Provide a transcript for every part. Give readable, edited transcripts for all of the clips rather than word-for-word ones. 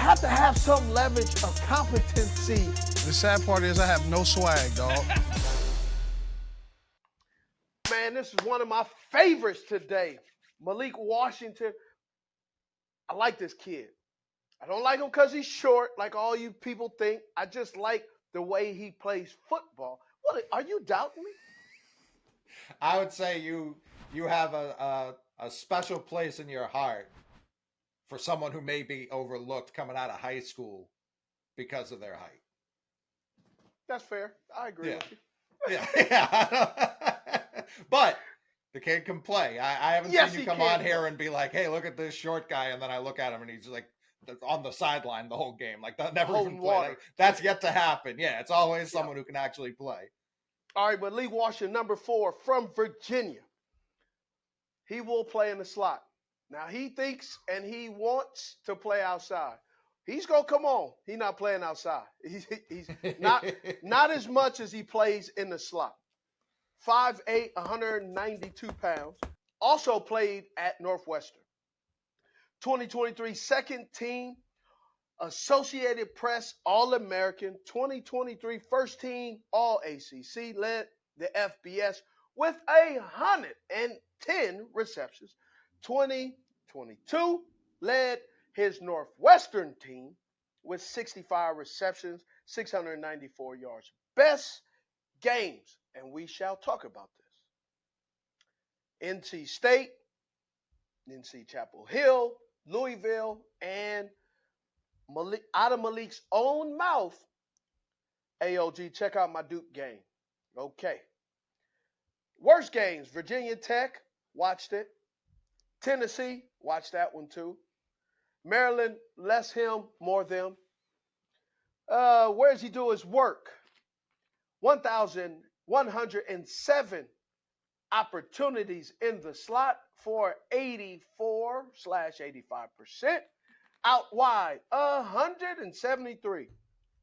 have to have some leverage of competency. The sad part is I have no swag, dog. Man, this is one of my favorites today. Malik Washington. I like this kid. I don't like him because he's short, like all you people think. I just like the way he plays football. What, are you doubting me? I would say you have a special place in your heart for someone who may be overlooked coming out of high school because of their height. That's fair. I agree with you. Yeah. But the kid can play. I haven't seen you come on here and be like, hey, look at this short guy. And then I look at him and he's like on the sideline the whole game. Like, that never even played. Like, that's yet to happen. Yeah, it's always someone who can actually play. All right, but Malik Washington, number 4, from Virginia. He will play in the slot. Now, he thinks and he wants to play outside. He's going to come on. He's not playing outside. He's not as much as he plays in the slot. 5'8", 192 pounds. Also played at Northwestern. 2023 second team Associated Press All-American. 2023 first team All-ACC. Led the FBS with 110 receptions. 2022 led his Northwestern team with 65 receptions, 694 yards. Best games, and we shall talk about this. NC State, NC Chapel Hill, Louisville, and Malik, out of Malik's own mouth, AOG, check out my Duke game. Okay. Worst games, Virginia Tech, watched it. Tennessee, watched that one too. Maryland, less him, more them. Where does he do his work? 1,107 opportunities in the slot for 84/85%. Out wide, 173.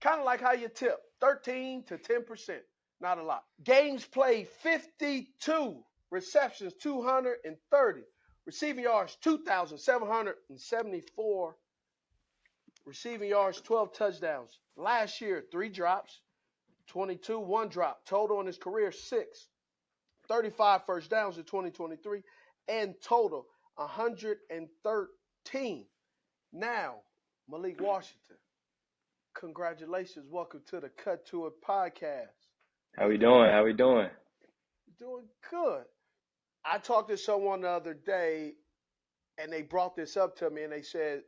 Kind of like how you tip, 13 to 10%. Not a lot. Games played, 52 receptions, 230. Receiving yards, 2,774. Receiving yards, 12 touchdowns. Last year, 3 drops, 22, 1 drop. Total in his career, 6. 35 first downs in 2023, and total 113. Now, Malik Washington, congratulations. Welcome to the Cut to It podcast. How we doing? Doing good. I talked to someone the other day, and they brought this up to me, and they said,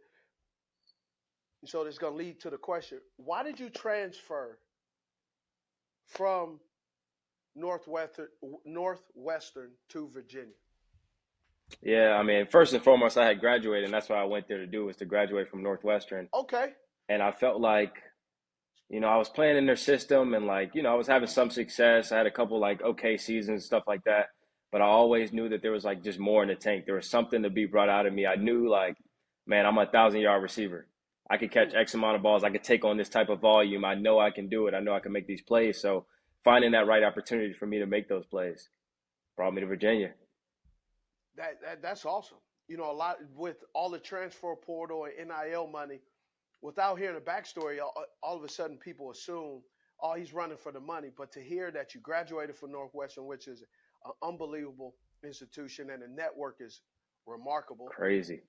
so this is going to lead to the question, why did you transfer from Northwestern to Virginia? Yeah, I mean, first and foremost, I had graduated, and that's what I went there to do, was to graduate from Northwestern. Okay. And I felt like, I was playing in their system, and I was having some success. I had a couple okay seasons, stuff like that. But I always knew that there was just more in the tank. There was something to be brought out of me. I knew man, I'm a 1,000-yard receiver. I could catch X amount of balls. I could take on this type of volume. I know I can do it. I know I can make these plays. So finding that right opportunity for me to make those plays brought me to Virginia. That's awesome. A lot with all the transfer portal and NIL money, without hearing the backstory, all of a sudden people assume, oh, he's running for the money. But to hear that you graduated from Northwestern, which is an unbelievable institution, and the network is remarkable. Crazy.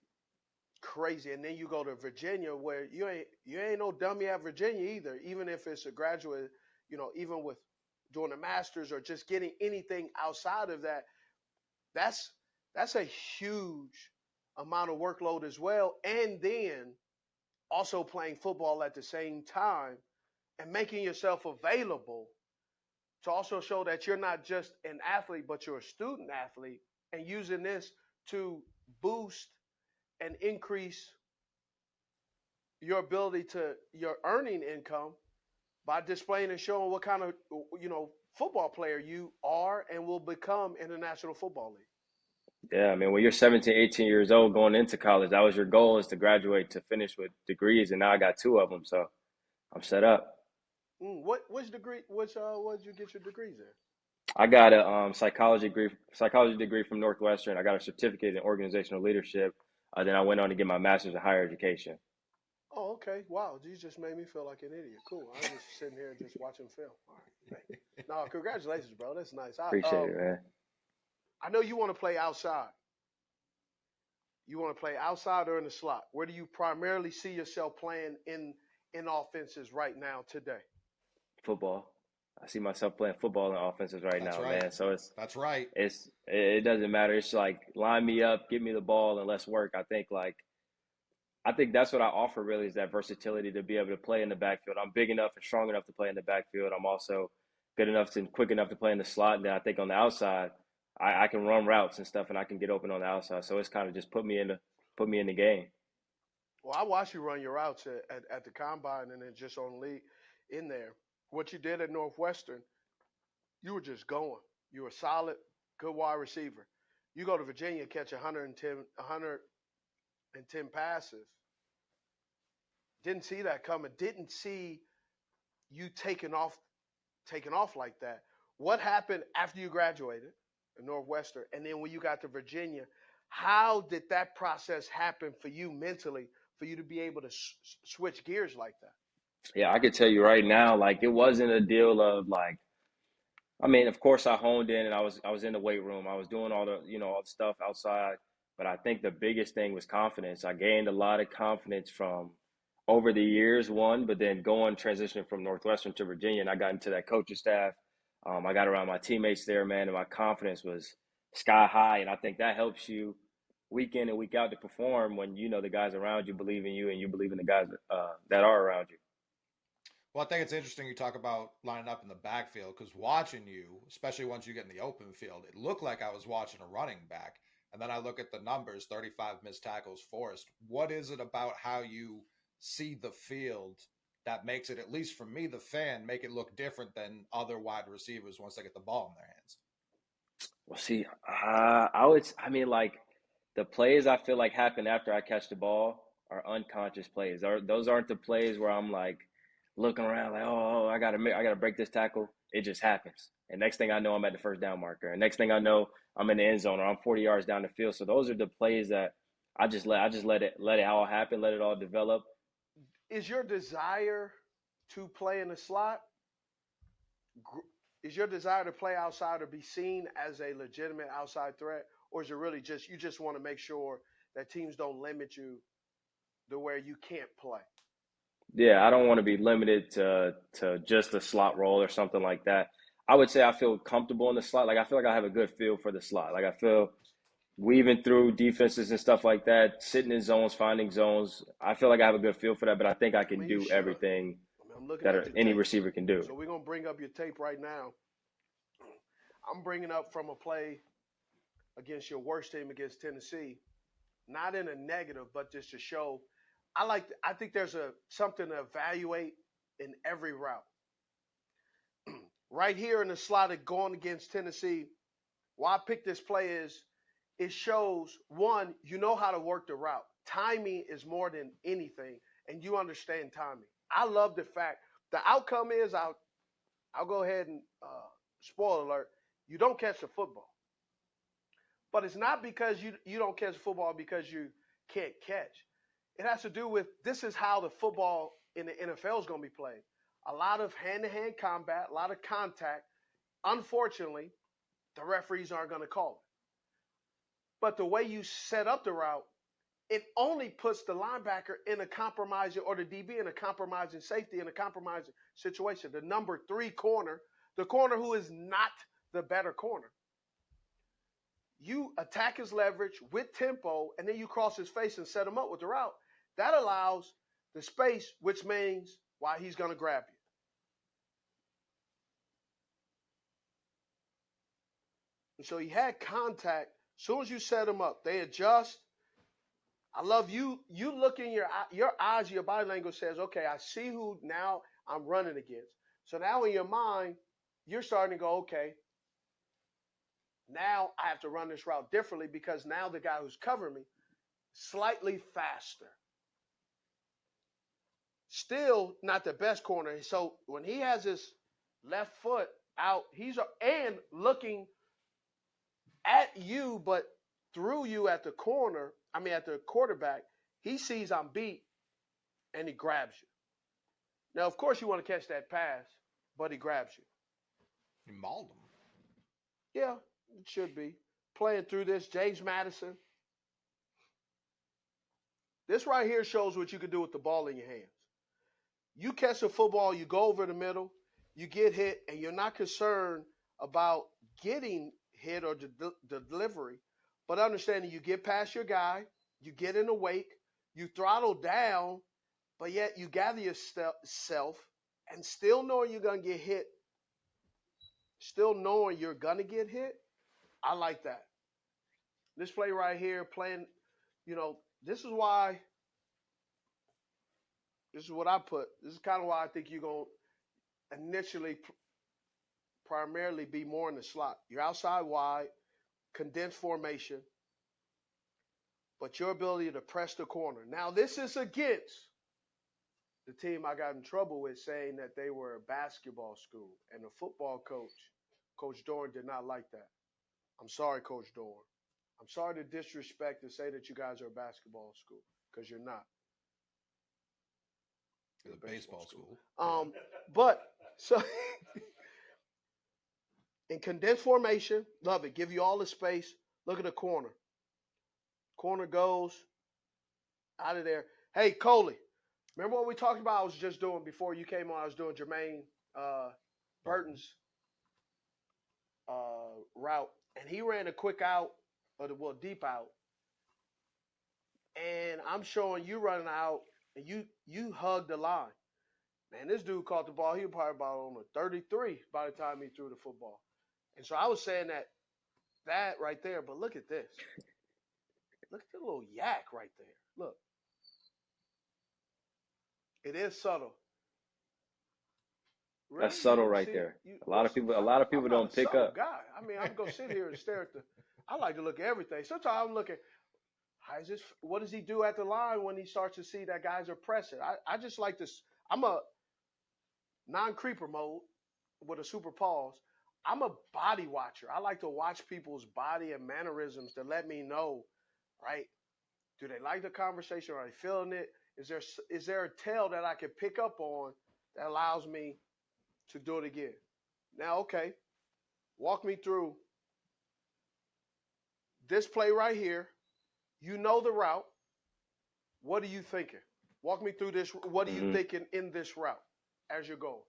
And then you go to Virginia, where you ain't no dummy at Virginia either. Even if it's a graduate, even with doing a master's or just getting anything outside of that, that's a huge amount of workload as well. And then also playing football at the same time and making yourself available to also show that you're not just an athlete, but you're a student athlete, and using this to boost and increase your ability to your earning income by displaying and showing what kind of, football player you are and will become in the National Football League. Yeah, I mean, when you're 17, 18 years old going into college, that was your goal, is to graduate, to finish with degrees, and now I got 2 of them, so I'm set up. Which degree? What did you get your degrees in? I got a psychology degree from Northwestern. I got a certificate in organizational leadership. Then I went on to get my master's in higher education. Oh, okay. Wow, you just made me feel like an idiot. Cool. I was just sitting here just watching film. All right. No, congratulations, bro. That's nice. Appreciate it, man. I know you want to play outside. You want to play outside or in the slot. Where do you primarily see yourself playing in offenses right now today? Football. I see myself playing football in offenses right That's now, right. man. So That's right. it doesn't matter. It's like line me up, give me the ball, and let's work. I think that's what I offer really is that versatility to be able to play in the backfield. I'm big enough and strong enough to play in the backfield. I'm also good enough and quick enough to play in the slot. And then I think on the outside, I can run routes and stuff, and I can get open on the outside. So it's kind of just put me in the game. Well, I watched you run your routes at the combine and then just on league in there. What you did at Northwestern, you were just going. You were solid, good wide receiver. You go to Virginia, catch 110 passes. Didn't see that coming. Didn't see you taking off like that. What happened after you graduated at Northwestern, and then when you got to Virginia? How did that process happen for you mentally, for you to be able to switch gears like that? Yeah, I could tell you right now, like it wasn't a deal of like. I mean, of course, I honed in and I was in the weight room. I was doing all the stuff outside. But I think the biggest thing was confidence. I gained a lot of confidence from over the years, one, but then going transitioning from Northwestern to Virginia, and I got into that coaching staff. I got around my teammates there, man, and my confidence was sky high. And I think that helps you week in and week out to perform when you know the guys around you believe in you and you believe in the guys that are around you. Well, I think it's interesting you talk about lining up in the backfield because watching you, especially once you get in the open field, it looked like I was watching a running back. And then I look at the numbers, 35 missed tackles forced. What is it about how you see the field that makes it, at least for me, the fan, make it look different than other wide receivers once they get the ball in their hands? Well, see, I mean, like the plays I feel like happen after I catch the ball are unconscious plays. Those aren't the plays where I'm like looking around like, oh, I gotta break this tackle. It just happens, and next thing I know, I'm at the first down marker, and next thing I know, I'm in the end zone or I'm 40 yards down the field. So those are the plays that I just let it all happen, let it all develop. Is your desire to play in the slot? Is your desire to play outside or be seen as a legitimate outside threat, or is it really just you just want to make sure that teams don't limit you to where you can't play? Yeah, I don't want to be limited to just a slot role or something like that. I would say I feel comfortable in the slot. Like I feel like I have a good feel for the slot. Like I feel weaving through defenses and stuff like that, sitting in zones, finding zones. I feel like I have a good feel for that, but I think I I can mean, you do should. everything I mean, I'm looking that at your any tape. receiver can do. So we're gonna bring up your tape right now. I'm bringing up from a play against your worst team against Tennessee, not in a negative, but just to show. I think there's something to evaluate in every route. Right here in the slot of going against Tennessee, why I picked this play is it shows one, you know how to work the route. Timing is more than anything, and you understand timing. I love the fact the outcome is I'll go ahead and spoiler alert, you don't catch the football. But it's not because you don't catch football because you can't catch. It has to do with this is how the football in the NFL is going to be played. A lot of hand-to-hand combat, a lot of contact. Unfortunately, the referees aren't going to call it. But the way you set up the route, it only puts the linebacker in a compromising or the DB in a compromising safety in a compromising situation. The number 3 corner, the corner who is not the better corner. You attack his leverage with tempo, and then you cross his face and set him up with the route. That allows the space, which means why he's going to grab you. And so he had contact. As soon as you set him up, they adjust. I love you. You look in your eyes, your body language says, okay, I see who now I'm running against. So now in your mind, you're starting to go, okay, now I have to run this route differently because now the guy who's covering me slightly faster. Still not the best corner. So when he has his left foot out, he's and looking at you, but through you at the corner, at the quarterback, he sees I'm beat and he grabs you. Now, of course, you want to catch that pass, but he grabs you. You mauled him. Yeah, it should be. Playing through this, James Madison. This right here shows what you can do with the ball in your hands. You catch a football, you go over the middle, you get hit, and you're not concerned about getting hit or the delivery, but understanding you get past your guy, you get in the wake, you throttle down, but yet you gather yourself and still knowing you're going to get hit, still knowing you're going to get hit. I like that. This play right here, playing, this is why, this is what I put. This is kind of why I think you're going to initially primarily be more in the slot. You're outside wide, condensed formation, but your ability to press the corner. Now, this is against the team I got in trouble with saying that they were a basketball school, and the football coach, Coach Dorn, did not like that. I'm sorry, Coach Dorn. I'm sorry to disrespect and say that you guys are a basketball school, because you're not. You're a baseball school. But, so, in condensed formation, love it. Give you all the space. Look at the corner. Corner goes out of there. Hey, Coley, remember what we talked about? I was just doing before you came on. I was doing Jermaine Burton's route, and he ran a quick out, deep out. And I'm showing you running out, and you hugged the line. Man, this dude caught the ball. He was probably about on a 33 by the time he threw the football. And so I was saying that right there, but look at this. Look at the little yak right there. Look. It is subtle. Really? That's subtle right there. A lot of people don't pick up. Guy. I mean, I'm gonna sit here and stare at I like to look at everything. Sometimes I'm looking, what does he do at the line when he starts to see that guys are pressing? I just like this. I'm a non-creeper mode with a super pause. I'm a body watcher. I like to watch people's body and mannerisms to let me know, right? Do they like the conversation? Are they feeling it? Is there a tell that I can pick up on that allows me to do it again? Now, okay, walk me through this play right here. You know the route. What are you thinking? Walk me through this. What are you thinking in this route as you're going?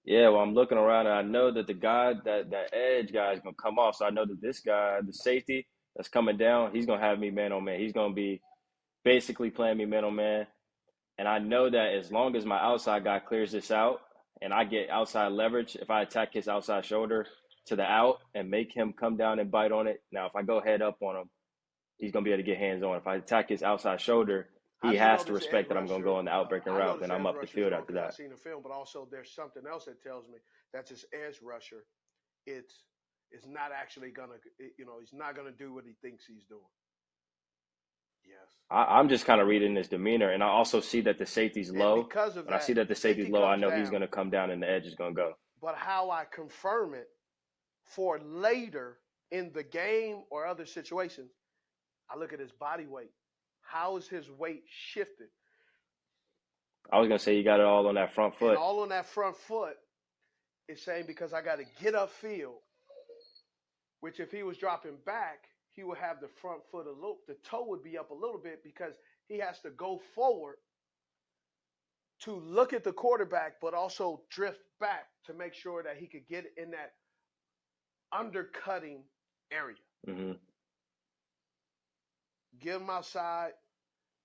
Yeah, well, I'm looking around and I know that the guy, that edge guy is going to come off. So I know that this guy, the safety that's coming down, he's going to have me man on man. He's going to be basically playing me man on man. And I know that as long as my outside guy clears this out and I get outside leverage, if I attack his outside shoulder to the out and make him come down and bite on it. Now, if I go head up on him, he's going to be able to get hands on. If I attack his outside shoulder, he has to respect that I'm going to go on the outbreaking route, and I'm up the field after that. I've seen the film, but also there's something else that tells me that's his edge rusher. It's not actually going to, he's not going to do what he thinks he's doing. Yes. I'm just kind of reading his demeanor, and I also see that the safety's low. Because of when I see that the safety's low, I know he's going to come down and the edge is going to go. But how I confirm it for later in the game or other situations, I look at his body weight. How is his weight shifted? I was going to say you got it all on that front foot. And all on that front foot is saying because I got to get upfield, which if he was dropping back, he would have the front foot the toe would be up a little bit because he has to go forward to look at the quarterback, but also drift back to make sure that he could get in that undercutting area. Mm-hmm. Give him outside.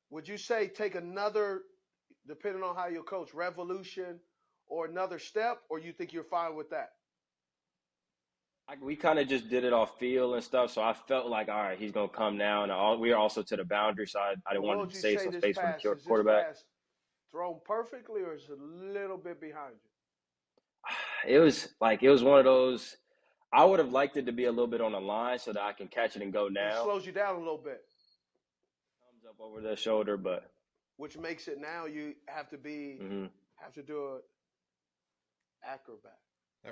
Would you say take another, depending on how you coach, revolution or another step, or you think you're fine with that? We kind of just did it off feel and stuff, so I felt like, all right, he's going to come now. And we are also to the boundary side. I didn't want to save some space for the quarterback. Is this pass thrown perfectly, or is it a little bit behind It you? was one of those. I would have liked it to be a little bit on the line so that I can catch it and go now. It slows you down a little bit. Comes up over the shoulder, but which makes it now you have to be have to do an acrobat.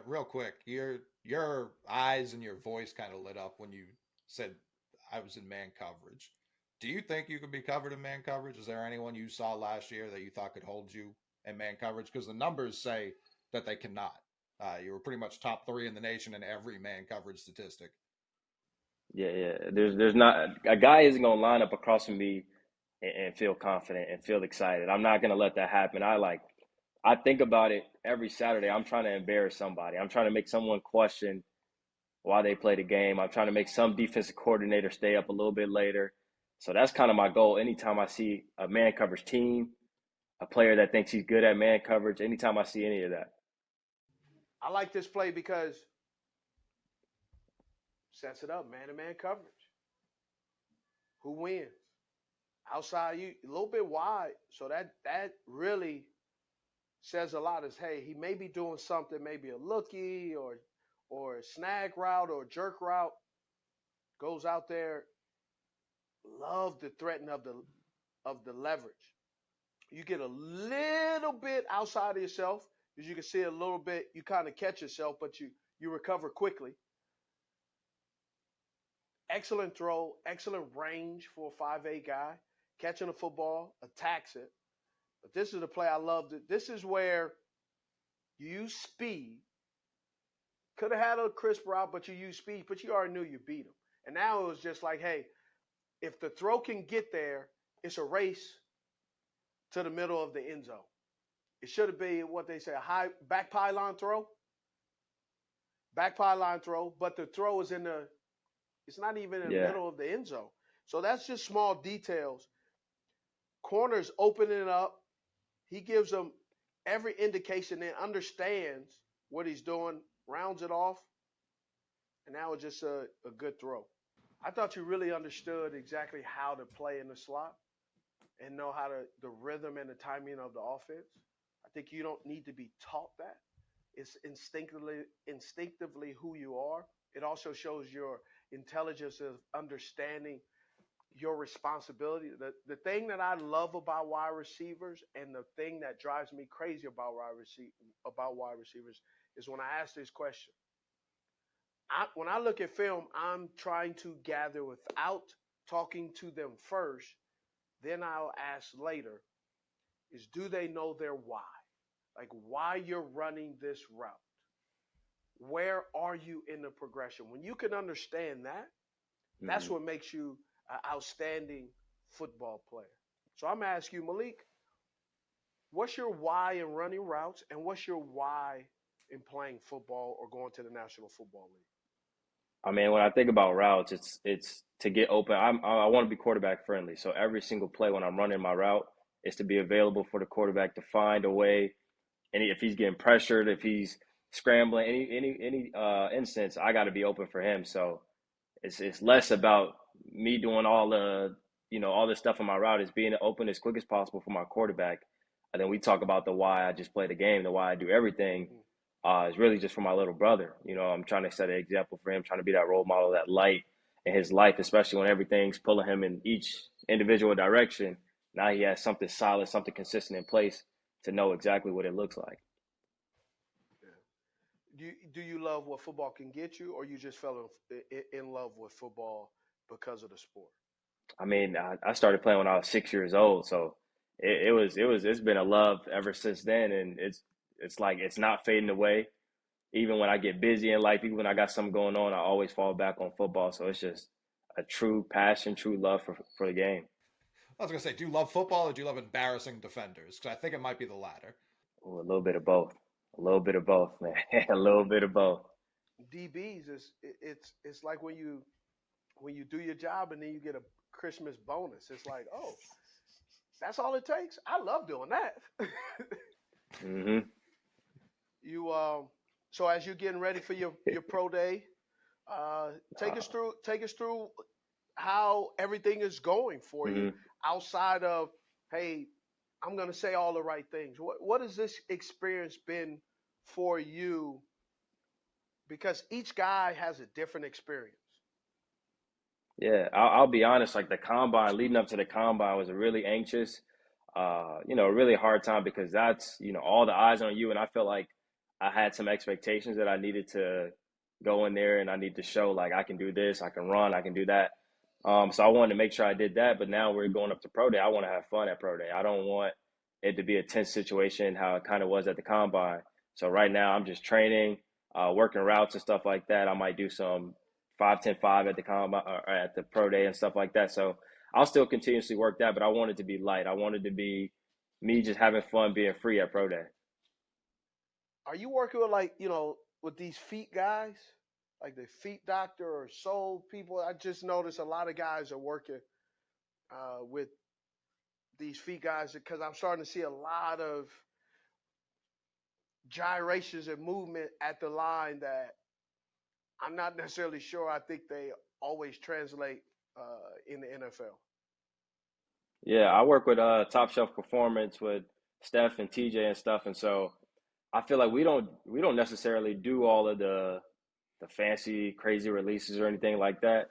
Real quick, your eyes and your voice kind of lit up when you said I was in man coverage. Do you think you can be covered in man coverage? Is there anyone you saw last year that you thought could hold you in man coverage? Because the numbers say that they cannot. You were pretty much top 3 in the nation in every man coverage statistic. Yeah. There's not a guy isn't gonna line up across from me and feel confident and feel excited. I'm not gonna let that happen. I think about it every Saturday. I'm trying to embarrass somebody. I'm trying to make someone question why they play the game. I'm trying to make some defensive coordinator stay up a little bit later. So that's kind of my goal. Anytime I see a man coverage team, a player that thinks he's good at man coverage, anytime I see any of that. I like this play because sets it up, man-to-man coverage. Who wins? Outside, you a little bit wide, so that really says a lot. Is hey, he may be doing something, maybe a lookie or a snag route or a jerk route. Goes out there. Love the threat of the leverage. You get a little bit outside of yourself, as you can see a little bit. You kind of catch yourself, but you recover quickly. Excellent throw, excellent range for a 5'8" guy. Catching a football, attacks it. But this is the play I loved. This is where you use speed. Could have had a crisp route, but you use speed, but you already knew you beat him. And now it was just like, hey, if the throw can get there, it's a race to the middle of the end zone. It should have been what they say, a high back pylon throw. Back pylon throw, but the throw is it's not even in the middle of the end zone. So that's just small details. Corners opening it up. He gives them every indication and understands what he's doing, rounds it off, and now it's just a good throw. I thought you really understood exactly how to play in the slot and know how the rhythm and the timing of the offense. I think you don't need to be taught that. It's instinctively who you are. It also shows your intelligence of understanding your responsibility. The thing that I love about wide receivers and the thing that drives me crazy about wide receivers is when I ask this question. When I look at film, I'm trying to gather without talking to them first. Then I'll ask later is do they know their why? Like why you're running this route. Where are you in the progression? When you can understand that, that's what makes you an outstanding football player. So I'm going to ask you, Malik, what's your why in running routes and what's your why in playing football or going to the National Football League? I mean, when I think about routes, it's to get open. I want to be quarterback friendly. So every single play when I'm running my route is to be available for the quarterback to find a way. And if he's getting pressured, if he's scrambling, any instance, I got to be open for him. So it's less about me doing all this stuff on my route. It's being open as quick as possible for my quarterback. And then we talk about the why I just play the game, the why I do everything. It's really just for my little brother. I'm trying to set an example for him, trying to be that role model, that light in his life, especially when everything's pulling him in each individual direction. Now he has something solid, something consistent in place to know exactly what it looks like. Do you love what football can get you, or you just fell in love with football because of the sport? I mean, I started playing when I was 6 years old, so it's been a love ever since then, and it's like it's not fading away. Even when I get busy in life, even when I got something going on, I always fall back on football. So it's just a true passion, true love for the game. I was gonna say, do you love football or do you love embarrassing defenders? Because I think it might be the latter. Ooh, a little bit of both. A little bit of both, man. A little bit of both. DBs it's like when you do your job and then you get a Christmas bonus. It's like, oh, that's all it takes. I love doing that. You so as you're getting ready for your pro day, take us through how everything is going for you outside of, hey, I'm going to say all the right things. What has this experience been for you? Because each guy has a different experience. Yeah, I'll be honest. Like the combine, leading up to the combine, was a really anxious, a really hard time because that's all the eyes on you, and I felt like I had some expectations that I needed to go in there and I need to show like I can do this, I can run, I can do that. So I wanted to make sure I did that. But now we're going up to pro day. I want to have fun at pro day. I don't want it to be a tense situation how it kind of was at the combine. So right now I'm just training, working routes and stuff like that. I might do some 5-10-5 at the combine or at the pro day and stuff like that. So I'll still continuously work that, but I want it to be light. I want it to be me just having fun being free at pro day. Are you working with like, with these feet guys, like the feet doctor or soul people? I just noticed a lot of guys are working with these feet guys because I'm starting to see a lot of gyrations and movement at the line that I'm not necessarily sure. I think they always translate in the NFL. Yeah, I work with Top Shelf Performance with Steph and TJ and stuff, and so I feel like we don't necessarily do all of the fancy crazy releases or anything like that.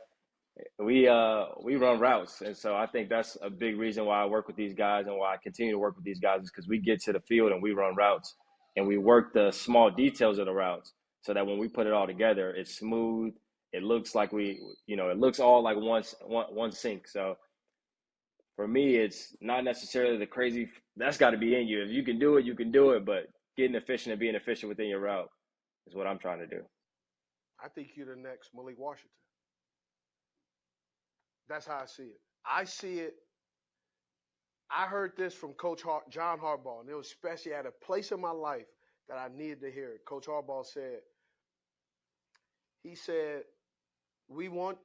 We run routes, and so I think that's a big reason why I work with these guys and why I continue to work with these guys is because we get to the field and we run routes and we work the small details of the routes so that when we put it all together, it's smooth. It looks like it looks all like one sync. So for me, it's not necessarily the crazy. That's got to be in you. If you can do it, you can do it. But getting efficient and being efficient within your route is what I'm trying to do. I think you're the next Malik Washington. That's how I see it. I see it. I heard this from Coach John Harbaugh, and it was especially at a place in my life that I needed to hear it. Coach Harbaugh said, he said,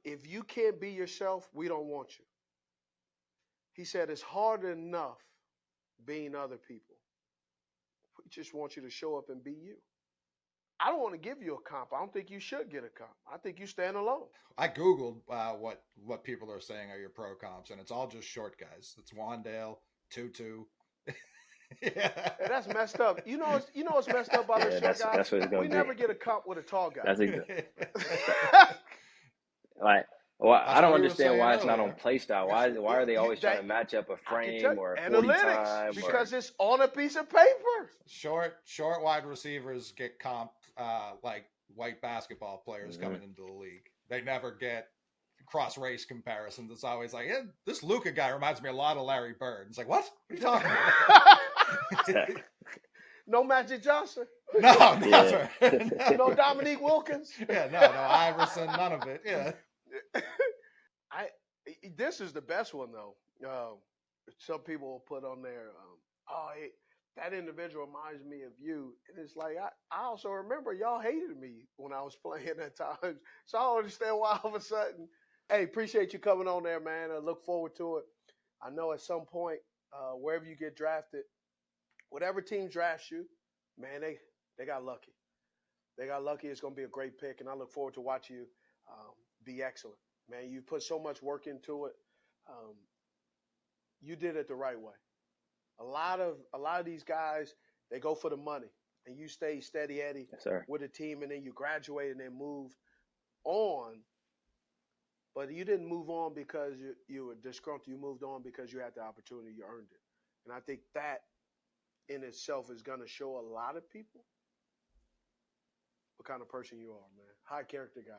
if you can't be yourself, we don't want you. He said, it's hard enough being other people. We just want you to show up and be you. I don't want to give you a comp. I don't think you should get a comp. I think you stand alone. I Googled what people are saying are your pro comps, and it's all just short guys. It's Wandale, Tutu. Yeah. And that's messed up. You know what's messed up about the short guys? That's what it's gonna we be. never get a comp with a tall guy. That's exactly. I don't understand why it's not on play style. Why are they always trying to match up a frame or a 40 time? Because it's on a piece of paper. Short wide receivers get comped like white basketball players coming into the league. They never get cross race comparisons. It's always like, yeah, this Luka guy reminds me a lot of Larry Bird. It's like, what? What are you talking about? No Magic Johnson. No, never. No Dominique Wilkins. Yeah, no Iverson, none of it. Yeah. This is the best one though. Some people will put on there, that individual reminds me of you, and it's like I also remember y'all hated me when I was playing at times, so I don't understand why all of a sudden. Hey, appreciate you coming on there, man. I look forward to it. I know at some point, wherever you get drafted, whatever team drafts you, man, they got lucky. They got lucky. It's going to be a great pick, and I look forward to watching you be excellent. Man, you put so much work into it. You did it the right way. A lot of these guys, they go for the money, and you stay steady Eddie with a team, and then you graduate and then moved on. But you didn't move on because you were disgruntled. You moved on because you had the opportunity. You earned it. And I think that in itself is going to show a lot of people what kind of person you are, man. High character guy.